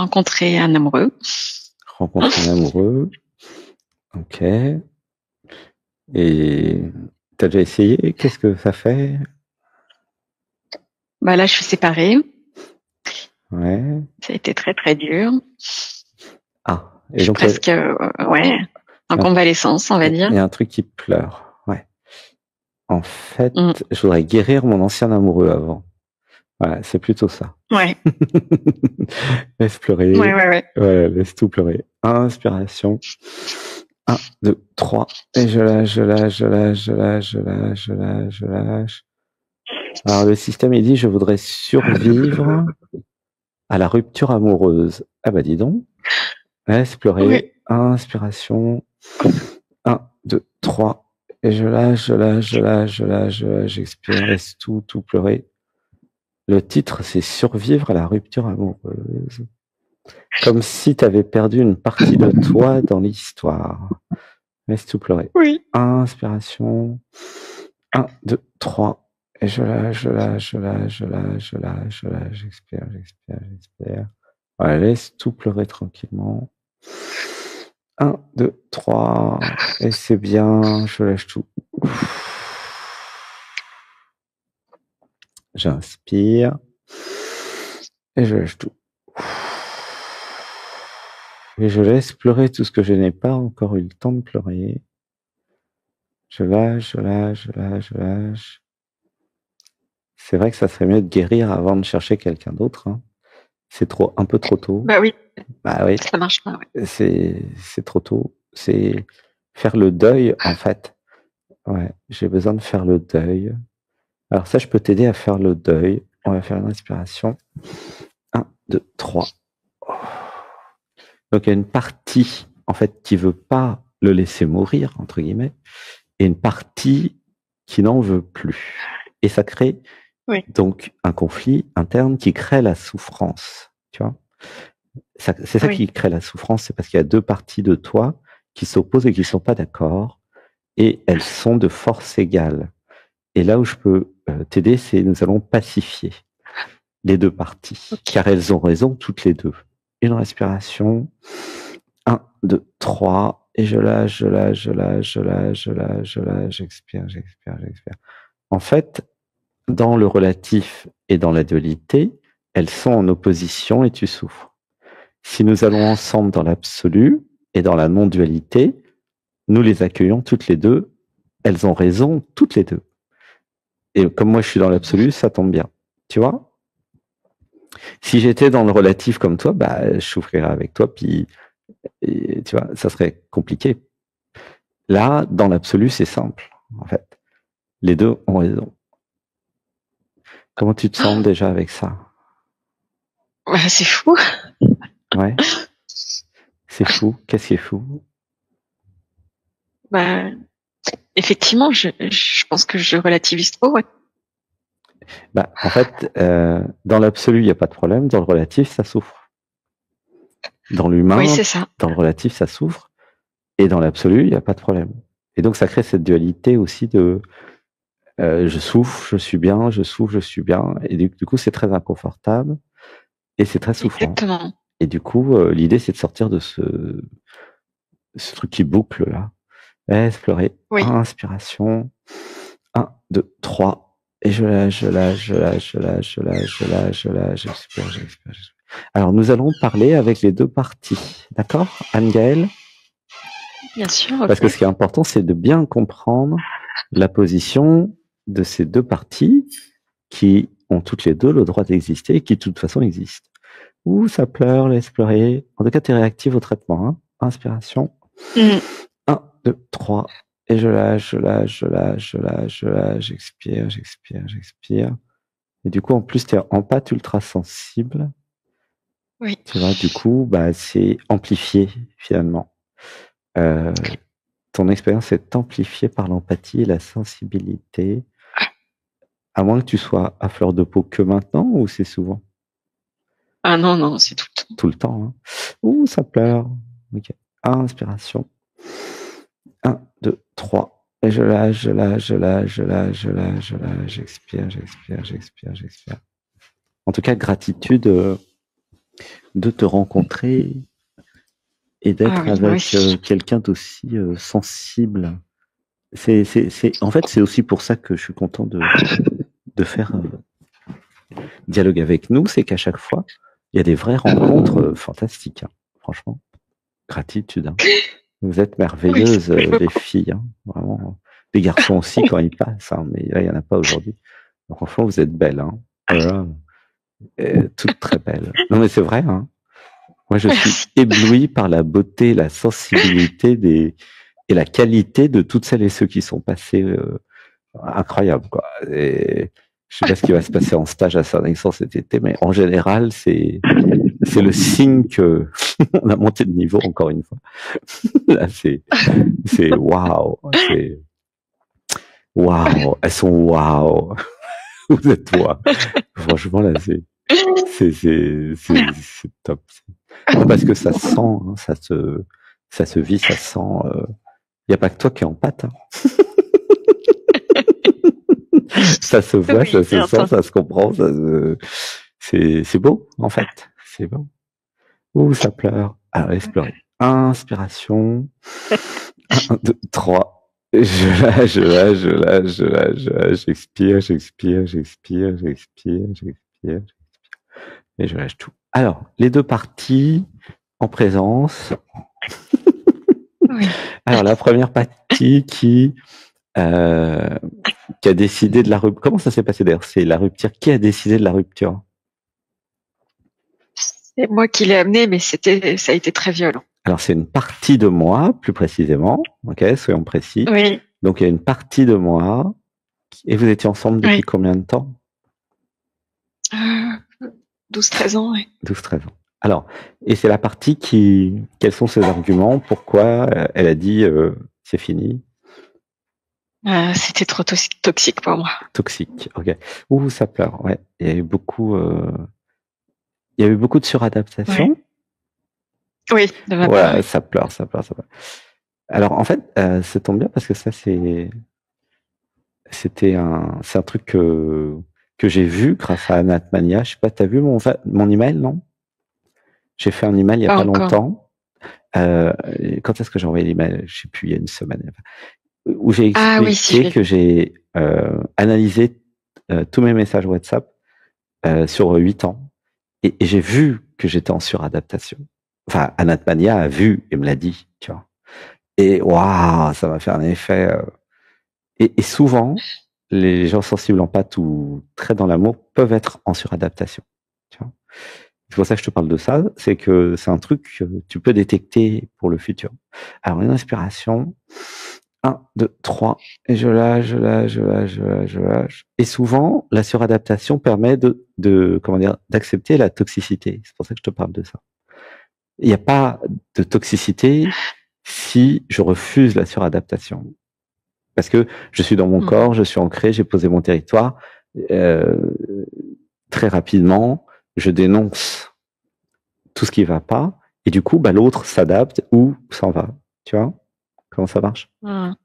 rencontré un amoureux. Rencontrer un amoureux. Ok. Et t'as déjà essayé? Qu'est-ce que ça fait? Bah là, je suis séparée. Ouais. Ça a été très très dur. Ah. Je Et suis donc, presque, ouais, en convalescence, on va dire. il y a un truc qui pleure. Ouais. En fait, Mm. je voudrais guérir mon ancien amoureux avant. Voilà, c'est plutôt ça. Ouais, Laisse pleurer. ouais. Ouais, laisse tout pleurer. Inspiration. 1, 2, 3. Et je lâche. Alors, le système, il dit, je voudrais survivre à la rupture amoureuse. Ah bah, dis donc. Laisse pleurer. Ouais. Inspiration. 1, 2, 3. Et je lâche. J'expire. Laisse tout pleurer. Le titre, c'est Survivre à la rupture amoureuse. Comme si tu avais perdu une partie de toi dans l'histoire. Laisse tout pleurer. Oui. Inspiration. 1, 2, 3. Et je lâche. J'expire. Voilà, laisse tout pleurer tranquillement. 1, 2, 3. Et c'est bien. Je lâche tout. J'inspire. Et je lâche tout. Et je laisse pleurer tout ce que je n'ai pas encore eu le temps de pleurer. Je lâche. C'est vrai que ça serait mieux de guérir avant de chercher quelqu'un d'autre. Hein. C'est un peu trop tôt. Bah oui. Bah oui. Ça marche pas, ouais. C'est trop tôt. C'est faire le deuil, en fait. Ouais, j'ai besoin de faire le deuil. Alors ça, je peux t'aider à faire le deuil. On va faire une inspiration. 1, 2, 3. Donc il y a une partie, en fait, qui veut pas le laisser mourir, entre guillemets, et une partie qui n'en veut plus. Et ça crée donc un conflit interne qui crée la souffrance. Tu vois, c'est ça qui crée la souffrance, c'est parce qu'il y a deux parties de toi qui s'opposent et qui ne sont pas d'accord, et elles sont de force égale. Et là où je peux t'aider, c'est nous allons pacifier les deux parties, car elles ont raison toutes les deux. Une respiration. 1, 2, 3. Et je lâche. J'expire. En fait, dans le relatif et dans la dualité, elles sont en opposition et tu souffres. Si nous allons ensemble dans l'absolu et dans la non-dualité, nous les accueillons toutes les deux. Elles ont raison toutes les deux. Et comme moi je suis dans l'absolu, ça tombe bien. Tu vois ? Si j'étais dans le relatif comme toi, bah, je souffrirais avec toi, puis et, tu vois, ça serait compliqué. Là, dans l'absolu, c'est simple, en fait. Les deux ont raison. Comment tu te sens déjà avec ça? Bah, c'est fou. Ouais. C'est fou. Qu'est-ce qui est fou? Bah, effectivement, je pense que je relativise trop, ouais. Bah, en fait, dans l'absolu, il n'y a pas de problème. Dans le relatif, ça souffre. Dans l'humain, oui, c'est ça. Dans le relatif, ça souffre. Et dans l'absolu, il n'y a pas de problème. Et donc, ça crée cette dualité aussi de je souffre, je suis bien, je souffre, je suis bien. Et du coup, c'est très inconfortable et c'est très souffrant. Exactement. Et du coup, l'idée, c'est de sortir de ce truc qui boucle là. Laisse pleurer. Oui. Inspiration. 1, 2, 3. Et je lâche. J'expire. Alors, nous allons parler avec les deux parties. D'accord, Anne-Gaëlle? Bien sûr. Okay. Parce que ce qui est important, c'est de bien comprendre la position de ces deux parties qui ont toutes les deux le droit d'exister et qui de toute façon existent. Ouh, ça pleure, laisse pleurer. En tout cas, tu es réactive au traitement. Hein. Inspiration. 1, 2, 3. Et je lâche. J'expire. Et du coup, en plus, tu es empathe ultra sensible. Oui. Tu vois, du coup, bah, c'est amplifié, finalement. Ton expérience est amplifiée par l'empathie et la sensibilité. À moins que tu sois à fleur de peau que maintenant, ou c'est souvent? Ah non, c'est tout le temps. Tout le temps, hein. Ouh, ça pleure. Ok. Inspiration. 1, 2, 3. Et je lâche. J'expire. En tout cas, gratitude de te rencontrer et d'être oui, moi avec aussi. quelqu'un d'aussi sensible. En fait, c'est aussi pour ça que je suis content de faire dialogue avec nous, c'est qu'à chaque fois, il y a des vraies rencontres fantastiques. Hein. Franchement, gratitude. Hein. Vous êtes Oui, ça merveilleuses, touche les beaucoup. filles. Hein. Vraiment. Les garçons aussi, quand ils passent, hein, mais là, il n'y en a pas aujourd'hui. Donc, franchement, vous êtes belles. Hein. Voilà. Toutes très belles. Non, mais c'est vrai. Hein. Moi, je suis Merci. ébloui par la beauté, la sensibilité et la qualité de toutes celles et ceux qui sont passés. Incroyable, quoi. Et je sais pas ce qui va se passer en stage à Saint-Vincent cet été, mais en général, c'est le signe que on a monté de niveau encore une fois. Là, c'est waouh, c'est waouh, elles sont waouh. Vous êtes waouh. Franchement, là, c'est top. Non, parce que ça se sent, hein, ça se vit, ça se sent. Il y a pas que toi qui es en pâte. Hein. Ça se voit, ça Oui, se sent, ça se comprend, c'est beau, en fait. C'est beau. Ouh, ça pleure. Alors, laisse pleurer. Inspiration. 1, 2, 3. J'expire, j'expire, j'expire, j'expire, j'expire. Et je lâche tout. Alors, les deux parties en présence. oui. Alors, la première partie qui a décidé de la rupture. Comment ça s'est passé d'ailleurs? C'est la rupture. Qui a décidé de la rupture? C'est moi qui l'ai amené, mais ça a été très violent. Alors, c'est une partie de moi, plus précisément. Ok, soyons précis. Oui, Donc, il y a une partie de moi. Et vous étiez ensemble depuis oui. combien de temps? 12-13 ans, oui. 12, 13 ans. Alors, et c'est la partie quels sont ses arguments? Pourquoi elle a dit c'est fini? C'était trop toxique pour moi. Toxique. Ok. Ouh, ça pleure. Ouais. Il y a eu beaucoup de Oui, suradaptation. oui, de ma part, Voilà, oui. ça pleure, ça pleure, ça pleure. Alors, en fait, ça tombe bien parce que ça, c'est un truc que j'ai vu grâce à Anatmania. Je sais pas, t'as vu mon email, non? J'ai fait un email il y a Pas pas encore. longtemps. Quand est-ce que j'ai envoyé l'email? Je sais plus, il y a une semaine. Où j'ai Ah oui, si, je expliqué l'ai que vu. j'ai analysé tous mes messages WhatsApp sur 8 ans et j'ai vu que j'étais en suradaptation. Enfin, Anatmania a vu et me l'a dit, tu vois. Et waouh, ça m'a fait un effet. Et souvent, les gens sensibles en pâte ou très dans l'amour peuvent être en suradaptation. Tu vois. C'est pour ça que je te parle de ça, c'est que c'est un truc que tu peux détecter pour le futur. Alors, une inspiration. 1, 2, 3. Et je lâche, je lâche, je lâche, je lâche, je lâche. Et souvent, la suradaptation permet comment dire, d'accepter la toxicité. C'est pour ça que je te parle de ça. Il n'y a pas de toxicité si je refuse la suradaptation. Parce que je suis dans mon Mhm. corps, je suis ancré, j'ai posé mon territoire. Euh, Très rapidement, je dénonce tout ce qui va pas. Et du coup, bah, l'autre s'adapte ou s'en va. Tu vois comment ça marche? Mhm.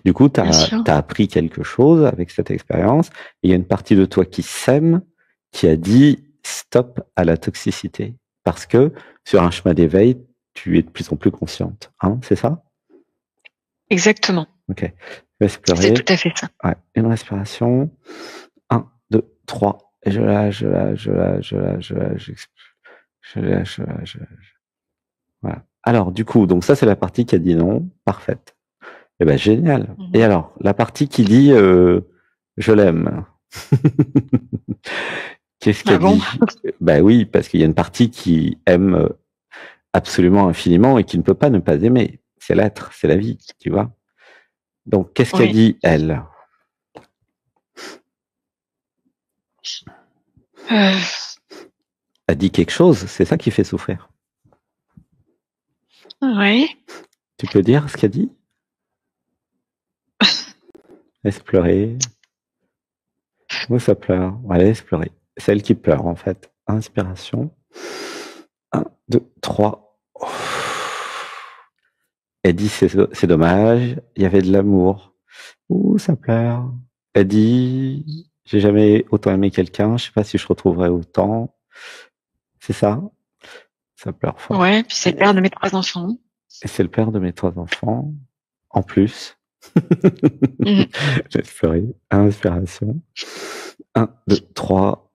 Du coup, tu Bien as sûr. appris quelque chose avec cette expérience. Et il y a une partie de toi qui s'aime, qui a dit stop à la toxicité. Parce que sur un chemin d'éveil, tu es de plus en plus consciente. Hein, c'est ça? Exactement. Ok. Laisse C'est tout pleurer. à fait ça. Ouais. Une respiration. 1, 2, 3. Et je lâche, je lâche, je lâche, je lâche, je lâche, je lâche, je lâche, je lâche. Voilà. Alors, du coup, donc ça, c'est la partie qui a dit non. Parfaite. Eh ben, génial. Et Mhm. alors, la partie qui dit je l'aime. Qu'est-ce Ah qu'elle bon? dit? Ben oui, parce qu'il y a une partie qui aime absolument infiniment et qui ne peut pas ne pas aimer. C'est l'être, c'est la vie, tu vois. Donc, qu'est-ce qu'elle Oui. dit, elle? Euh, Elle dit quelque chose, c'est ça qui fait souffrir. oui. Tu peux dire ce qu'elle dit? Laisse pleurer. Moi, ça pleure. Ouais, laisse pleurer. C'est elle qui pleure, en fait. Inspiration. 1, 2, 3. Elle dit c'est dommage, il y avait de l'amour. Ouh, ça pleure. Elle dit j'ai jamais autant aimé quelqu'un, je sais pas si je retrouverai autant. C'est ça? Ça pleure fort. Ouais, puis c'est le père de mes 3 enfants. Et c'est le père de mes 3 enfants. En plus. Mhm. Laisse pleurer. Inspiration. 1, 2, 3.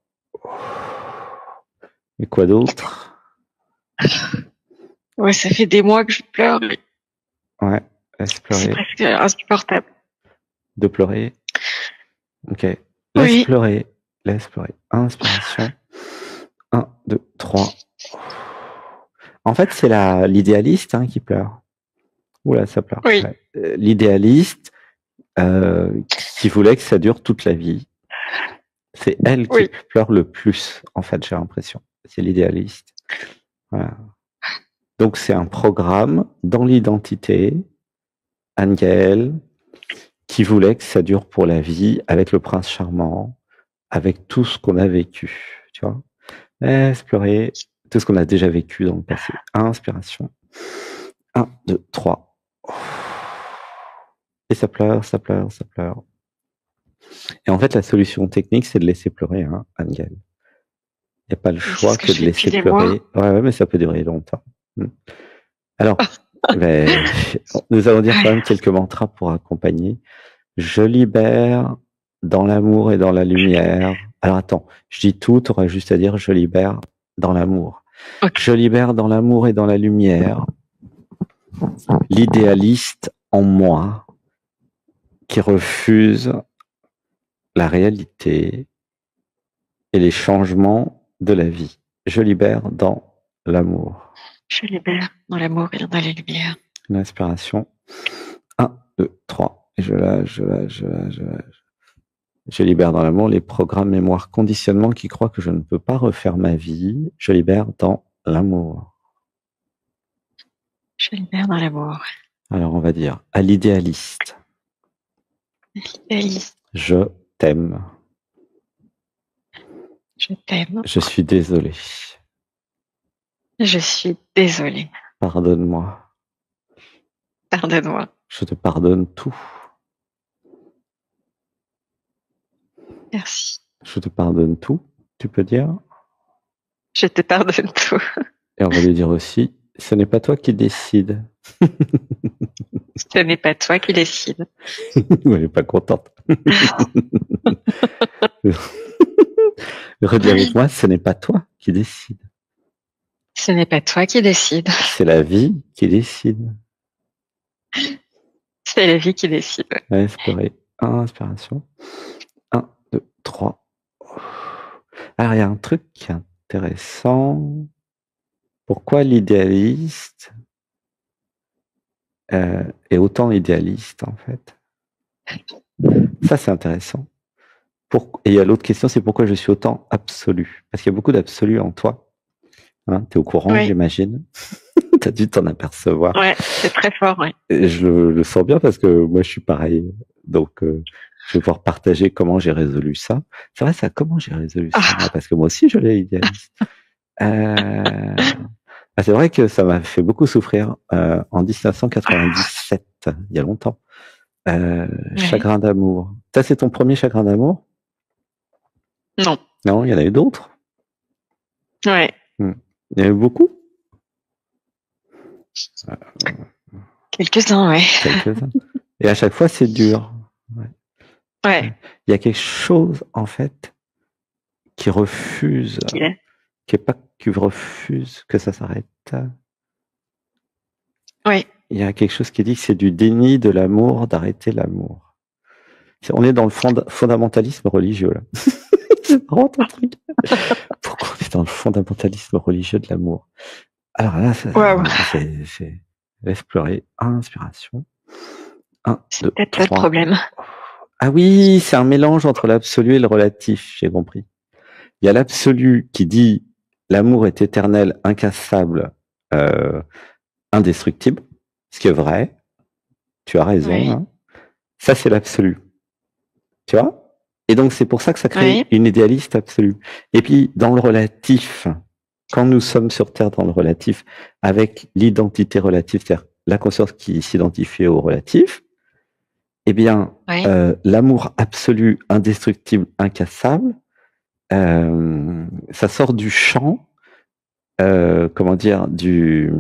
Et quoi d'autre? Ouais, ça fait des mois que je pleure. Ouais, laisse C'est pleurer. presque insupportable. De pleurer. Ok. Laisse Oui. pleurer. Laisse pleurer. Inspiration. 1, 2, 3. En fait, c'est l'idéaliste qui pleure. Oula, ça pleure. Oui. Ouais. L'idéaliste qui voulait que ça dure toute la vie. C'est elle qui Oui. pleure le plus, en fait, j'ai l'impression. C'est l'idéaliste. Voilà. Donc, c'est un programme dans l'identité, Angel, qui voulait que ça dure pour la vie, avec le prince charmant, avec tout ce qu'on a vécu, tu vois. Laisse pleurer tout ce qu'on a déjà vécu dans le passé. Inspiration. 1, 2, 3. Et ça pleure, ça pleure, ça pleure. Et en fait, la solution technique, c'est de laisser pleurer, Angel. Il n'y a pas le choix que de laisser pleurer. Ouais, mais ça peut durer longtemps. Alors, nous allons dire quand même quelques mantras pour accompagner. Je libère dans l'amour et dans la lumière. Alors attends, je dis tout, tu auras juste à dire je libère dans l'amour. Okay. Je libère dans l'amour et dans la lumière l'idéaliste en moi qui refuse la réalité et les changements de la vie. Je libère dans l'amour. Je libère dans l'amour et dans la lumière. Une inspiration. 1, 2, 3. Et je lâche, je lâche, je lâche, je lâche. Je libère dans l'amour les programmes, mémoires, conditionnements qui croient que je ne peux pas refaire ma vie. Je libère dans l'amour. Je libère dans l'amour. Alors on va dire à l'idéaliste. L'idéaliste. Je t'aime. Je t'aime. Je suis désolé. Je suis désolée. Pardonne-moi. Pardonne-moi. Je te pardonne tout. Merci. Je te pardonne tout. Tu peux dire? Je te pardonne tout. Et on va lui dire aussi, ce n'est pas toi qui décides. Ce n'est pas toi qui décides. Elle n'est pas contente. Redis avec moi, ce n'est pas toi qui décides. Ce n'est pas toi qui décides. C'est la vie qui décide. C'est la vie qui décide. Inspirez. Inspiration. 1, 2, 3. Alors, il y a un truc qui est intéressant. Pourquoi l'idéaliste est autant idéaliste, en fait? Ça, c'est intéressant. Et il y a l'autre question, c'est pourquoi je suis autant absolu? Parce qu'il y a beaucoup d'absolu en toi. Tu es au courant, oui. J'imagine. Tu as dû t'en apercevoir. Ouais, c'est très fort, ouais. Et je le sens bien parce que moi, je suis pareil. Donc, je vais pouvoir partager comment j'ai résolu ça. C'est vrai, ça, comment j'ai résolu ça? Parce que moi aussi, je l'ai idéaliste. C'est vrai que ça m'a fait beaucoup souffrir en 1997, il y a longtemps. Chagrin d'amour. Ça, c'est ton premier chagrin d'amour? Non. Non, il y en a eu d'autres? Ouais. Il y en a eu beaucoup? Quelques-uns, ouais. Quelques-uns. Et à chaque fois, c'est dur. Ouais. Il y a quelque chose, en fait, qui refuse, qui refuse que ça s'arrête. Oui. Il y a quelque chose qui dit que c'est du déni de l'amour, d'arrêter l'amour. On est dans le fondamentalisme religieux, là. C'est marrant ton truc. Pourquoi on est dans le fondamentalisme religieux de l'amour? Alors là, c'est laisse pleurer. Inspiration. 1, 2, 3. Peut-être le problème. Ah oui, c'est un mélange entre l'absolu et le relatif, j'ai compris. Il y a l'absolu qui dit l'amour est éternel, incassable, indestructible, ce qui est vrai. Tu as raison. Oui. Ça, c'est l'absolu. Tu vois? Et donc, c'est pour ça que ça crée une idéaliste absolue. Et puis, dans le relatif, quand nous sommes sur Terre dans le relatif, avec l'identité relative, c'est-à-dire la conscience qui s'identifie au relatif, eh bien, l'amour absolu, indestructible, incassable, ça sort du champ comment dire, de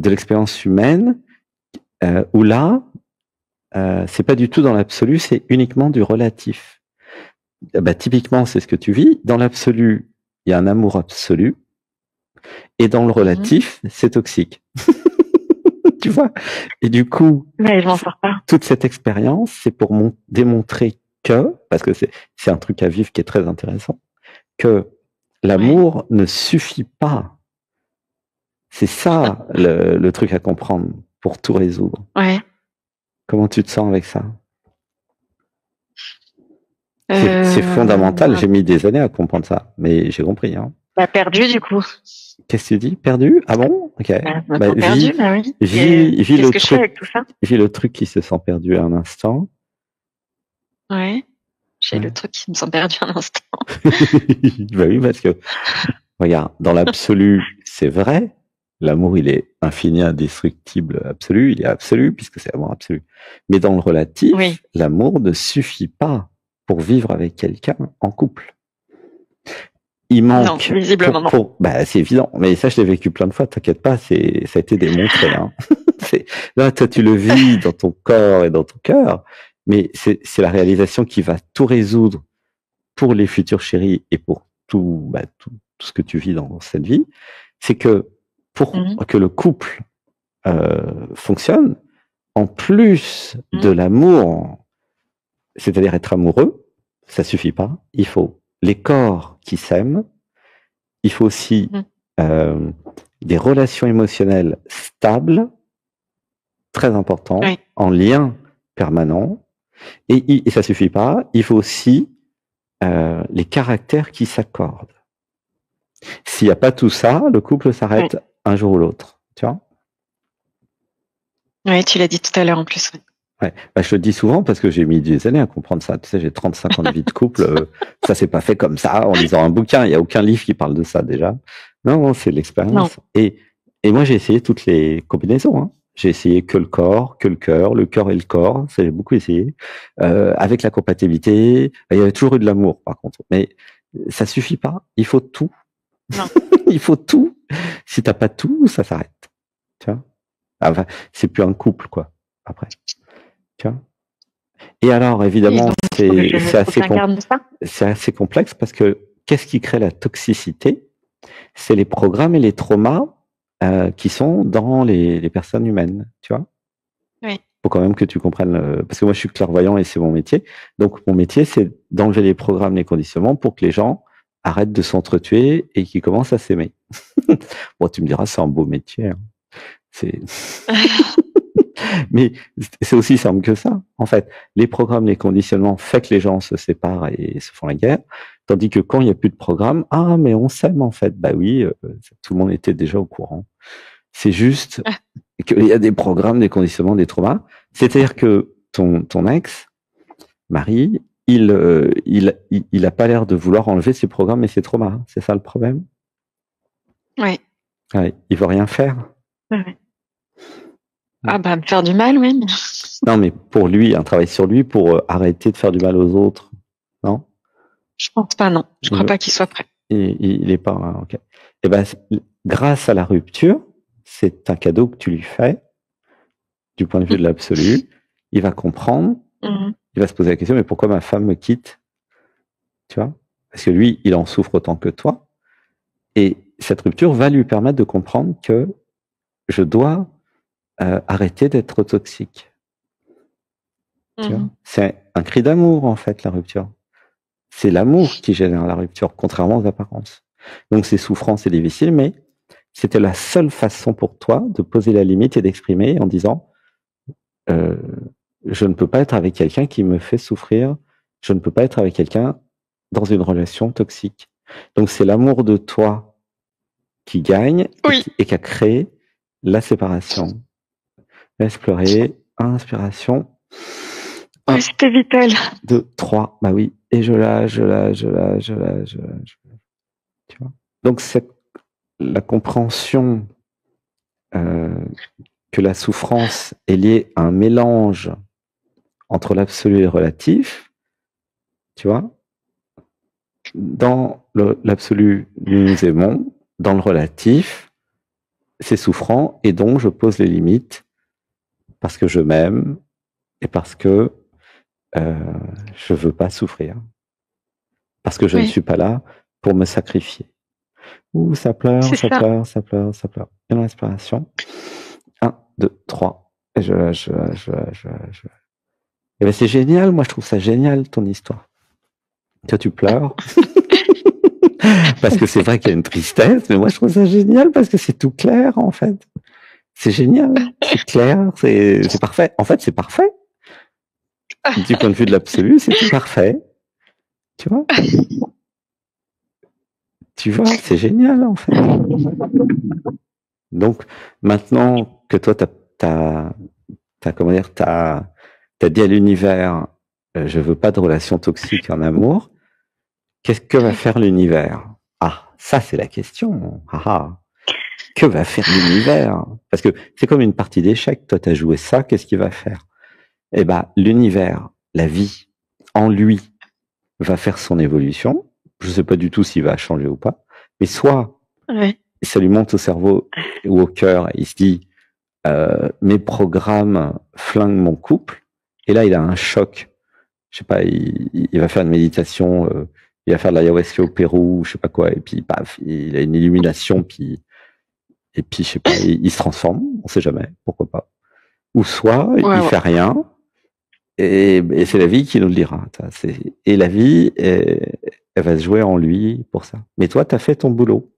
l'expérience humaine, où là, c'est pas du tout dans l'absolu, c'est uniquement du relatif. Bah, typiquement, c'est ce que tu vis. Dans l'absolu, il y a un amour absolu, et dans le relatif, c'est toxique. Tu vois? Et du coup, Mais je m'en sors pas. toute cette expérience, c'est pour démontrer que, parce que c'est un truc à vivre qui est très intéressant, que l'amour ne suffit pas. C'est ça le truc à comprendre pour tout résoudre. Ouais. Comment tu te sens avec ça? C'est fondamental. J'ai mis des années à comprendre ça, mais j'ai compris. Hein. Bah, perdu, du coup. Qu'est-ce que tu dis? Perdu? Ah bon? Ok. Bah, perdu, bah oui. Qu'est-ce que je fais avec tout ça? Vis le truc qui se sent perdu un instant. Ouais. J'ai le truc qui me sent perdu un instant. Bah oui, parce que, regarde, dans l'absolu, c'est vrai. L'amour, il est infini, indestructible, absolu. Il est absolu puisque c'est l'amour absolu. Mais dans le relatif, l'amour ne suffit pas pour vivre avec quelqu'un en couple. Il manque. Non, visiblement non. Bah, c'est évident. Mais ça, je l'ai vécu plein de fois. T'inquiète pas, ça a été démontré. Hein. Là, toi, tu le vis dans ton corps et dans ton cœur. Mais c'est la réalisation qui va tout résoudre pour les futurs chéris et pour tout ce que tu vis dans cette vie. C'est que pour que le couple fonctionne, en plus de l'amour, c'est-à-dire être amoureux, ça suffit pas. Il faut les corps qui s'aiment. Il faut aussi des relations émotionnelles stables, très importantes, en lien permanent. Et ça suffit pas. Il faut aussi les caractères qui s'accordent. S'il n'y a pas tout ça, le couple s'arrête un jour ou l'autre. Tu vois? Oui, tu l'as dit tout à l'heure en plus. Ouais. Bah, je le dis souvent parce que j'ai mis des années à comprendre ça. Tu sais, j'ai 35 ans de vie de couple. Ça s'est pas fait comme ça en lisant un bouquin. Il n'y a aucun livre qui parle de ça déjà. Non, c'est l'expérience. Et moi, j'ai essayé toutes les combinaisons. Hein. J'ai essayé que le corps, que le cœur et le corps. Ça, j'ai beaucoup essayé. Avec la compatibilité. Il y avait toujours eu de l'amour, par contre. Mais ça suffit pas. Il faut tout. Non. Il faut tout. Si t'as pas tout, ça s'arrête. Tu vois? Enfin, c'est plus un couple, quoi. Après. Tu vois? Et alors, évidemment, c'est assez complexe parce que qu'est-ce qui crée la toxicité? C'est les programmes et les traumas qui sont dans les personnes humaines, tu vois? Oui. Faut quand même que tu comprennes, parce que moi je suis clairvoyant et c'est mon métier. Donc mon métier, c'est d'enlever les programmes, les conditionnements pour que les gens arrêtent de s'entretuer et qu'ils commencent à s'aimer. Bon, tu me diras, c'est un beau métier. Hein. Mais c'est aussi simple que ça. En fait, les programmes, les conditionnements fait que les gens se séparent et se font la guerre. Tandis que quand il n'y a plus de programme, ah, mais on s'aime en fait. Bah oui, tout le monde était déjà au courant. C'est juste qu'il y a des programmes, des conditionnements, des traumas. C'est-à-dire que ton ex, Marie, il a pas l'air de vouloir enlever ses programmes et ses traumas. C'est ça le problème? Oui. Ouais, il veut rien faire. Oui. Ah bah me faire du mal, oui. Non, mais pour lui, un travail sur lui pour arrêter de faire du mal aux autres, non? Je pense pas, non. Je crois pas qu'il soit prêt. Il est pas, ok. Et ben, grâce à la rupture, c'est un cadeau que tu lui fais, du point de vue de l'absolu. Il va comprendre, il va se poser la question, mais pourquoi ma femme me quitte? Tu vois? Parce que lui, il en souffre autant que toi. Et cette rupture va lui permettre de comprendre que je dois arrêter d'être toxique. Tu vois? C'est un cri d'amour, en fait, la rupture. C'est l'amour qui génère la rupture, contrairement aux apparences. Donc c'est souffrant, c'est difficile, mais c'était la seule façon pour toi de poser la limite et d'exprimer en disant je ne peux pas être avec quelqu'un qui me fait souffrir, je ne peux pas être avec quelqu'un dans une relation toxique. Donc c'est l'amour de toi qui gagne et qui a créé la séparation. Laisse pleurer, inspiration. Oui, c'était vital. 2, 3, bah oui, et je lâche. Tu vois? Donc la compréhension que la souffrance est liée à un mélange entre l'absolu et le relatif, tu vois? Dans l'absolu, nous nous aimons, dans le relatif, c'est souffrant et donc je pose les limites parce que je m'aime et parce que je veux pas souffrir. Parce que je ne suis pas là pour me sacrifier. Ouh, ça pleure, ça pleure, ça pleure, ça pleure. Une respiration. 1, 2, 3. Et Et ben c'est génial, moi je trouve ça génial ton histoire. Toi tu pleures. Parce que c'est vrai qu'il y a une tristesse, mais moi je trouve ça génial parce que c'est tout clair en fait. C'est génial, c'est clair, c'est parfait. En fait, c'est parfait. Du point de vue de l'absolu, c'est parfait. Tu vois? Tu vois, c'est génial en fait. Donc maintenant que toi t'as comment dire, t'as dit à l'univers, je veux pas de relation toxique en amour. Qu'est-ce que va faire l'univers? Ah, ça c'est la question. Ah, ah. Que va faire l'univers? Parce que c'est comme une partie d'échecs. Toi, t'as joué ça, qu'est-ce qu'il va faire? Eh ben, l'univers, la vie, en lui, va faire son évolution. Je sais pas du tout s'il va changer ou pas. Mais soit, ça lui monte au cerveau ou au cœur, et il se dit, mes programmes flinguent mon couple. Et là, il a un choc. Je sais pas, il va faire une méditation, il va faire de l'ayahuasca au Pérou, je sais pas quoi, et puis, paf, il a une illumination, et puis, je sais pas, il se transforme, on sait jamais, pourquoi pas. Ou soit, il fait rien, et c'est la vie qui nous le dira. Et la vie, elle va se jouer en lui pour ça. Mais toi, t'as fait ton boulot.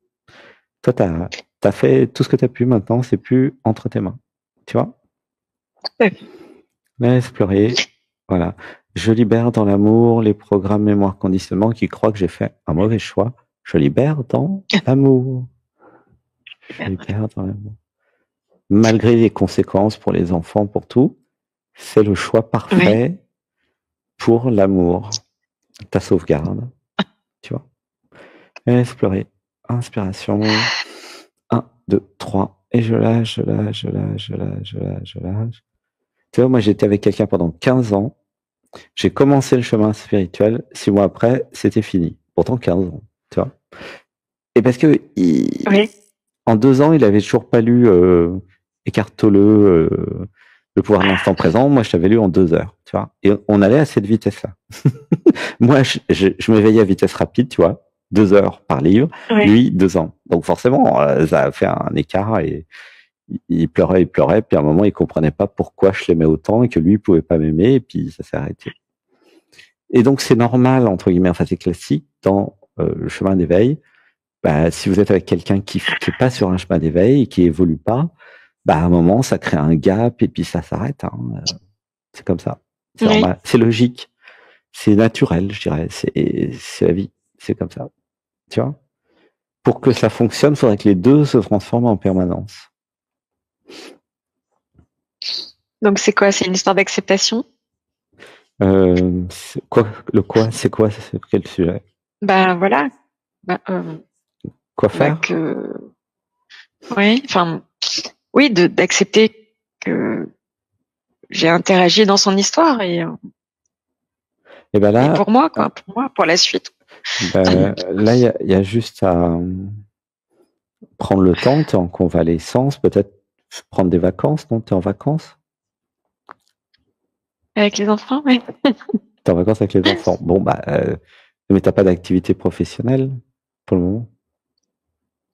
Toi, t'as fait tout ce que t'as pu maintenant, c'est plus entre tes mains. Tu vois? Laisse pleurer. Voilà. Je libère dans l'amour les programmes mémoire conditionnement qui croient que j'ai fait un mauvais choix. Je libère dans l'amour. Je libère dans l'amour. Malgré les conséquences pour les enfants, pour tout, c'est le choix parfait pour l'amour. Ta sauvegarde. Tu vois? Laisse pleurer. Inspiration. 1, 2, 3. Et je lâche, je lâche, je lâche, je lâche, je lâche, je lâche. Tu vois, moi, j'étais avec quelqu'un pendant 15 ans. J'ai commencé le chemin spirituel. 6 mois après, c'était fini. Pourtant, 15 ans. Tu vois? Et parce que, en 2 ans, il avait toujours pas lu Écarte-le, le pouvoir de l'instant présent. Moi, je l'avais lu en 2 heures. Tu vois? Et on allait à cette vitesse-là. Moi, je m'éveillais à vitesse rapide, tu vois. 2 heures par livre. Lui, 2 ans. Donc, forcément, ça a fait un écart et il pleurait, puis à un moment, il comprenait pas pourquoi je l'aimais autant et que lui, il pouvait pas m'aimer, et puis ça s'est arrêté. Et donc, c'est normal, entre guillemets, enfin, c'est classique dans le chemin d'éveil. Bah, si vous êtes avec quelqu'un qui est pas sur un chemin d'éveil et qui évolue pas, bah, à un moment, ça crée un gap et puis ça s'arrête, hein. C'est comme ça. C'est normal. C'est logique. C'est naturel, je dirais. C'est la vie. C'est comme ça. Tu vois? Pour que ça fonctionne, il faudrait que les deux se transforment en permanence. Donc c'est quoi? C'est une histoire d'acceptation? Quoi? C'est quoi? C'est quel sujet? Ben voilà. Quoi faire? Oui, enfin, oui, d'accepter que j'ai interagi dans son histoire et ben là, et pour moi, quoi, pour la suite. Ben, là, il y a juste à prendre le temps. T'es en convalescence, peut-être prendre des vacances, non? T'es en vacances? Avec les enfants, oui. T'es en vacances avec les enfants. Bon, bah, mais t'as pas d'activité professionnelle pour le moment?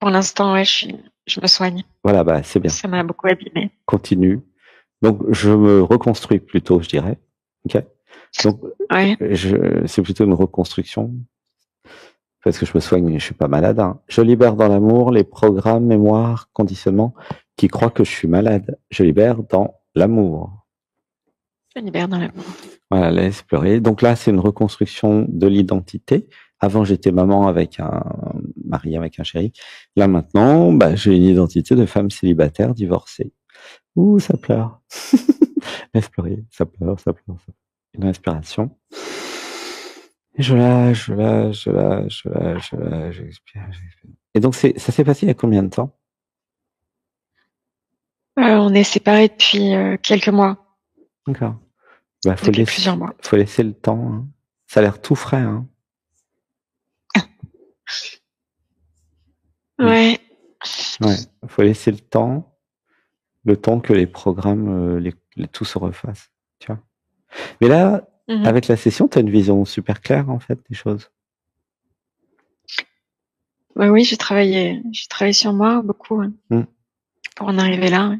Pour l'instant, ouais, je me soigne. Voilà, bah, c'est bien. Ça m'a beaucoup abîmé. Continue. Donc, je me reconstruis plutôt, je dirais. Ok. Donc, c'est plutôt une reconstruction. Parce que je me soigne, je suis pas malade, hein. Je libère dans l'amour les programmes, mémoire, conditionnement qui croient que je suis malade. Je libère dans l'amour. Je libère dans l'amour. Voilà, laisse pleurer. Donc là, c'est une reconstruction de l'identité. Avant, j'étais maman avec un mari, avec un chéri. Là, maintenant, bah, j'ai une identité de femme célibataire, divorcée. Ouh, ça pleure. Laisse pleurer. Ça pleure, ça pleure, ça pleure. Une respiration. Et je lâche, je lâche, je lâche, je lâche, je lâche, j'expire, j'expire. Et donc, ça s'est passé il y a combien de temps? On est séparés depuis quelques mois. D'accord. Bah, Depuis plusieurs mois. Faut laisser le temps, hein. Ça a l'air tout frais, hein. Ouais. Ouais. Faut laisser le temps que les programmes, tout se refasse. Tu vois. Mais là, avec la session, tu as une vision super claire, en fait, des choses. Bah oui, j'ai travaillé sur moi beaucoup pour en arriver là.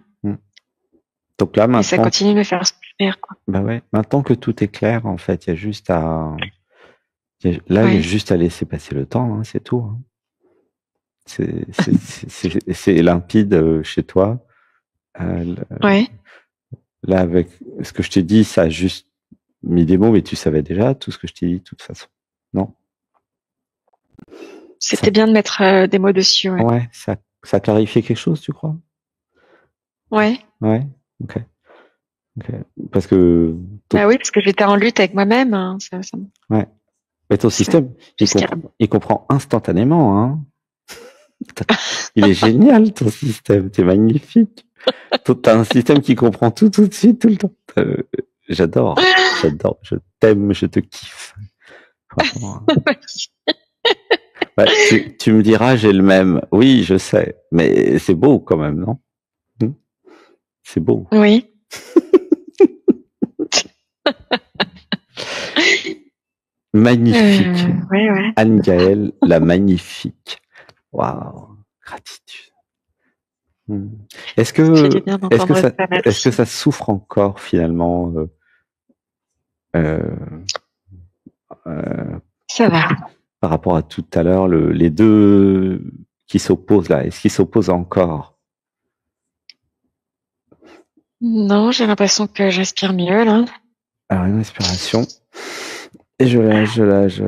Donc là, maintenant. Et ça continue de me faire super, quoi. Bah ouais. Maintenant que tout est clair, en fait, il y a juste à. Il y a juste à laisser passer le temps, hein, c'est tout. Hein. C'est limpide chez toi. Là, avec ce que je t'ai dit, ça a juste mis des mots, mais tu savais déjà tout ce que je t'ai dit de toute façon. Non? C'était bien de mettre des mots dessus. Ouais, ça a clarifié quelque chose, tu crois? Ouais. Ouais, ok. Parce que. Ah oui, parce que j'étais en lutte avec moi-même. Hein, ouais. Mais ton système, il comprend instantanément. Hein. Il est génial, ton système. C'est magnifique. T'as un système qui comprend tout de suite, tout le temps. J'adore. Je t'aime, je te kiffe. Franchement. Bah, tu me diras, j'ai le même. Oui, je sais. Mais c'est beau quand même, non? C'est beau. Oui. Magnifique. Ouais. Anne-Gaëlle, la magnifique. Waouh. Gratitude. Est-ce que ça souffre encore finalement ça va. Par rapport à tout à l'heure, les deux qui s'opposent là, est-ce qu'ils s'opposent encore? Non, j'ai l'impression que j'inspire mieux là. Alors une respiration. Et je lâche.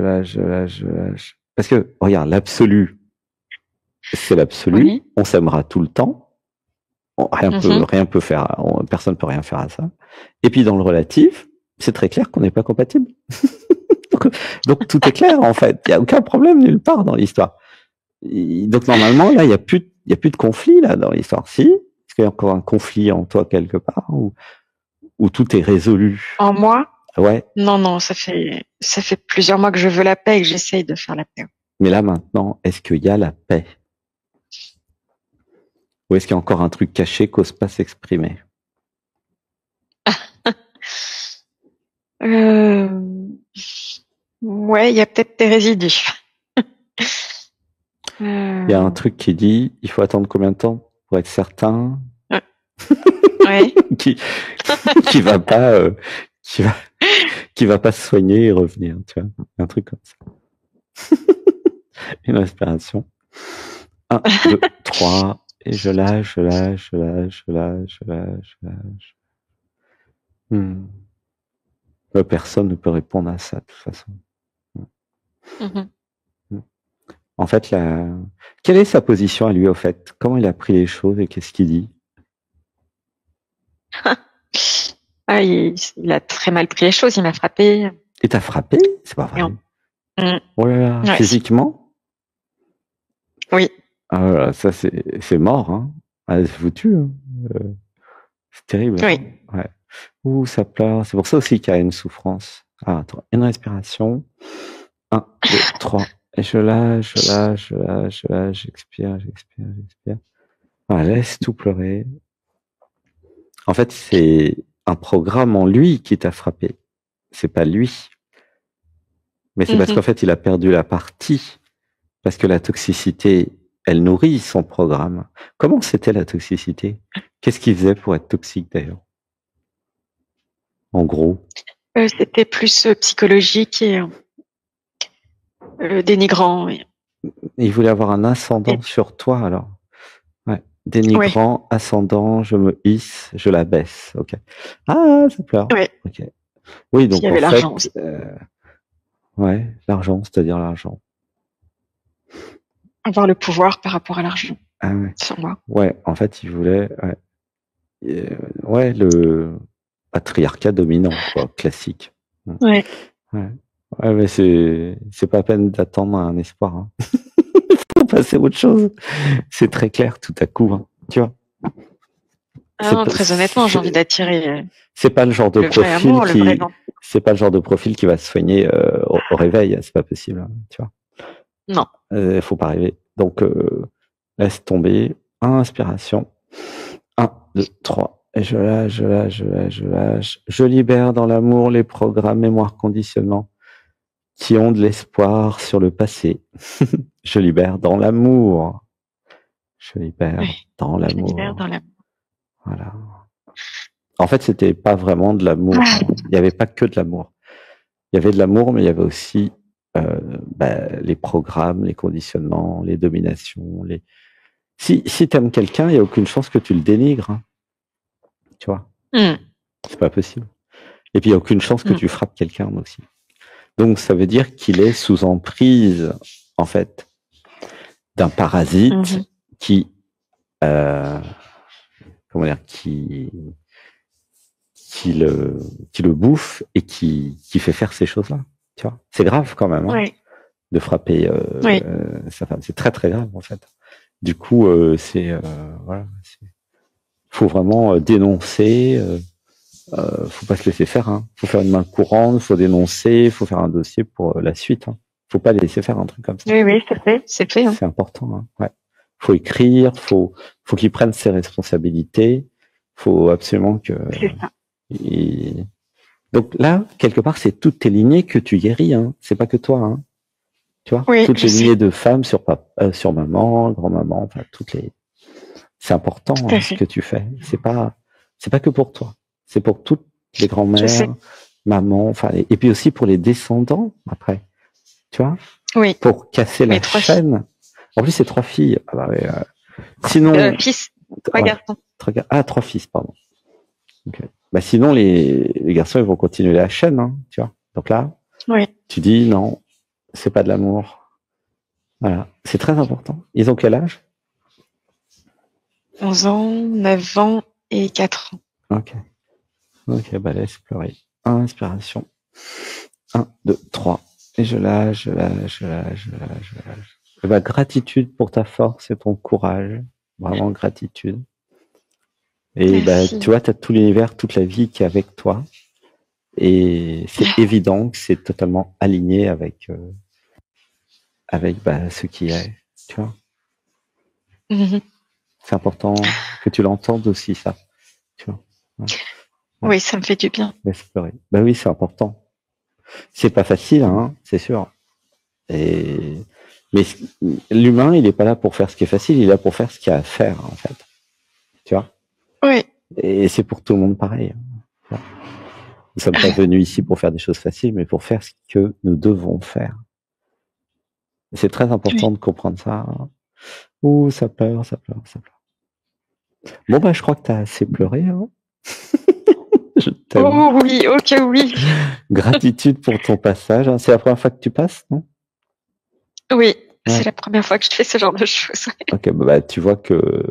Parce que regarde, l'absolu, c'est l'absolu. Oui. On s'aimera tout le temps. Rien peut faire, personne peut rien faire à ça. Et puis dans le relatif, c'est très clair qu'on n'est pas compatible. donc tout est clair en fait. Il y a aucun problème nulle part dans l'histoire. Donc normalement là, il y a plus de conflit là dans l'histoire. Si, est-ce qu'il y a encore un conflit en toi quelque part ou tout est résolu? En moi? Ouais. Non, ça fait plusieurs mois que je veux la paix et que j'essaye de faire la paix. Mais là maintenant, est-ce qu'il y a la paix? Ou est-ce qu'il y a encore un truc caché qui n'ose pas s'exprimer? Ouais, il y a peut-être des résidus. Il y a un truc qui dit, il faut attendre combien de temps pour être certain ouais. qui va pas se soigner et revenir, tu vois, un truc comme ça. Une respiration. 1, 2, 3, et je lâche. Personne ne peut répondre à ça de toute façon. En fait, quelle est sa position à lui, au fait? Comment il a pris les choses et qu'est-ce qu'il dit? Il a très mal pris les choses, il m'a frappé. Et t'as frappé? C'est pas vrai. Oh là là, ouais, physiquement? Oui. Ah là, ça c'est mort, hein. Ah, c'est foutu. Hein. C'est terrible. Oui. Ouais. Ouh, ça pleure. C'est pour ça aussi qu'il y a une souffrance. Ah, attends, une respiration. 1, 2, 3. Et je lâche, j'expire. Ah, laisse tout pleurer. En fait, c'est un programme en lui qui t'a frappé. C'est pas lui. Mais c'est parce qu'en fait, il a perdu la partie. Parce que la toxicité, elle nourrit son programme. Comment c'était la toxicité? Qu'est-ce qu'il faisait pour être toxique d'ailleurs? En gros. C'était plus psychologique et dénigrant. Oui. Il voulait avoir un ascendant sur toi alors. Ouais. Dénigrant, ascendant, je me hisse, je la baisse. Ok. Ah, ça pleure. Ouais. Ok. Oui, donc il y avait l'argent aussi. Ouais, l'argent, c'est-à-dire l'argent. Avoir le pouvoir par rapport à l'argent. Ah ouais. Sur moi. Ouais, en fait, il voulait, le patriarcat dominant, quoi, classique. Ouais. Ouais, mais c'est pas peine d'attendre un espoir. Hein. Faut passer à autre chose. C'est très clair tout à coup, hein, tu vois. Non, très honnêtement, j'ai envie d'attirer. C'est pas le genre de profil c'est pas le genre de profil qui va se soigner au réveil. C'est pas possible, hein, tu vois. Non. Faut pas rêver. Donc, Laisse tomber. Inspiration. 1, 2, 3. Et je lâche, je lâche, je lâche, je lâche. Je libère dans l'amour les programmes, mémoire, conditionnement qui ont de l'espoir sur le passé. Je libère dans l'amour. Je libère dans Je l'amour. libère dans l'amour. Voilà. En fait, c'était pas vraiment de l'amour. Il n'y avait pas que de l'amour. Il y avait de l'amour, mais il y avait aussi les programmes, les conditionnements, les dominations. Si tu aimes quelqu'un, il n'y a aucune chance que tu le dénigres. Hein. Tu vois, c'est pas possible. Et puis, il n'y a aucune chance que tu frappes quelqu'un aussi. Donc, ça veut dire qu'il est sous emprise, en fait, d'un parasite qui, comment dire, qui le bouffe et qui fait faire ces choses-là. Tu vois, c'est grave quand même de frapper sa femme. C'est très très grave en fait. Du coup, voilà, faut vraiment dénoncer. Faut pas se laisser faire. Hein. Faut faire une main courante, faut dénoncer, faut faire un dossier pour la suite. Hein. Faut pas laisser faire un truc comme ça. Oui, c'est fait. Hein. C'est important. Hein. Ouais. Faut écrire, faut qu'il prenne ses responsabilités. Faut absolument que. C'est ça. Donc là, quelque part, c'est toutes tes lignées que tu guéris. Hein. C'est pas que toi. Hein. Tu vois, toutes les lignées de femmes sur maman, grand-maman, enfin toutes les. C'est important ce que tu fais. C'est pas que pour toi. C'est pour toutes les grands-mères, mamans, enfin, et puis aussi pour les descendants après. Tu vois. Oui. Pour casser la chaîne. En plus, c'est 3 filles. Ah bah ouais, sinon. Fils. 3 garçons. 3 fils, pardon. Okay. Bah sinon les garçons ils vont continuer la chaîne, hein, tu vois. Donc là, tu dis non, c'est pas de l'amour. Voilà, c'est très important. Ils ont quel âge? 11 ans, 9 ans et 4 ans. Ok, bah laisse pleurer. Inspiration. 1, 2, 3. Et je lâche, je lâche, je lâche, je lâche, je lâche. Et bah gratitude pour ta force et ton courage. Vraiment gratitude. Et bah, tu vois, tu as tout l'univers, toute la vie qui est avec toi. Et c'est évident que c'est totalement aligné avec ce qui est. Tu vois. C'est important que tu l'entendes aussi, ça. Tu vois. Ouais. Oui, ça me fait du bien. Laisse pleurer. Bah oui, c'est important. C'est pas facile, hein, c'est sûr. Mais l'humain, il n'est pas là pour faire ce qui est facile, il est là pour faire ce qu'il y a à faire, en fait. Tu vois. Oui. Et c'est pour tout le monde pareil. Nous ne sommes pas venus ici pour faire des choses faciles, mais pour faire ce que nous devons faire. C'est très important de comprendre ça. Ouh, ça pleure, ça pleure, ça pleure. Bon, bah, je crois que tu as assez pleuré. Hein. Je t'aime. Oh oui, ok, oui. Gratitude pour ton passage. Hein. C'est la première fois que tu passes, non? Oui, c'est la première fois que je fais ce genre de choses. Ok, bah, tu vois que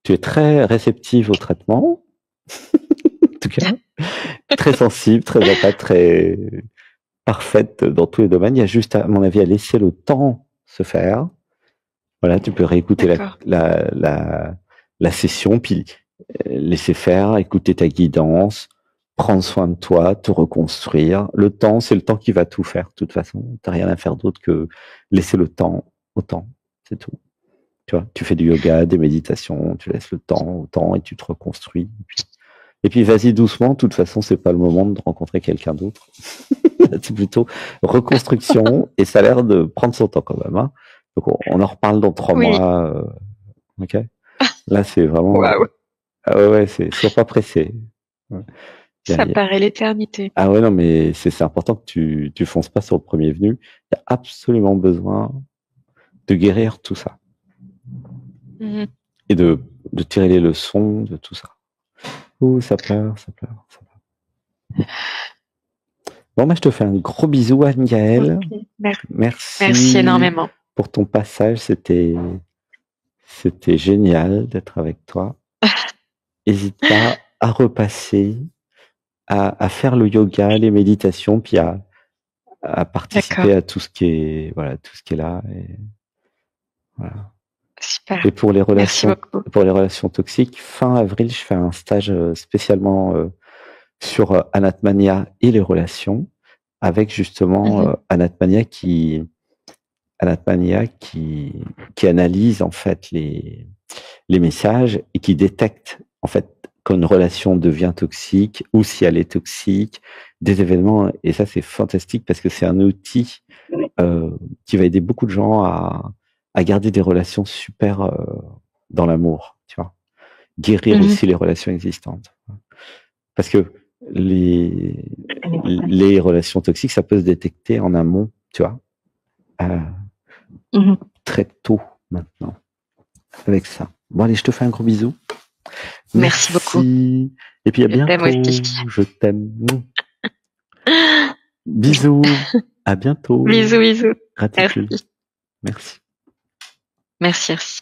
tu es très réceptive au traitement. En tout cas, très sensible, très empathique, très parfaite dans tous les domaines. Il y a juste, à mon avis, à laisser le temps se faire. Voilà, tu peux réécouter la session, puis laisser faire, écouter ta guidance, prendre soin de toi, te reconstruire. Le temps, c'est le temps qui va tout faire, de toute façon. T'as rien à faire d'autre que laisser le temps au temps. C'est tout. Tu vois, tu fais du yoga, des méditations, tu laisses le temps au temps et tu te reconstruis. Et puis vas-y doucement, de toute façon, c'est pas le moment de rencontrer quelqu'un d'autre. C'est plutôt reconstruction et ça a l'air de prendre son temps quand même. Hein. Donc on en reparle dans 3 mois. Ok. Là, c'est vraiment. Wow. Ah ouais, sois pas pressé. Ouais. Ça paraît l'éternité. Ah ouais, non, mais c'est important que tu fonces pas sur le premier venu. Il y a absolument besoin de guérir tout ça. Et de tirer les leçons de tout ça. Ouh, ça pleure, ça pleure, ça pleure. Bon, moi, je te fais un gros bisou, Anne-Gaëlle. Okay. Merci énormément pour ton passage. C'était génial d'être avec toi. N'hésite pas à repasser, à faire le yoga, les méditations, puis à participer à tout ce qui est là. Et voilà. Super. Et pour les relations toxiques, fin avril, je fais un stage spécialement sur Anatmania et les relations, avec justement Anatmania qui Alatmania qui analyse en fait les messages et qui détecte en fait quand une relation devient toxique ou si elle est toxique, des événements. Et ça, c'est fantastique parce que c'est un outil qui va aider beaucoup de gens à garder des relations super dans l'amour, tu vois. Guérir aussi les relations existantes. Parce que les relations toxiques, ça peut se détecter en amont, tu vois. Très tôt maintenant avec ça. Bon allez, je te fais un gros bisou. Merci beaucoup. Et puis à bientôt. Je t'aime. Bisous. À bientôt. Bisous. Gratitude. Merci. Merci.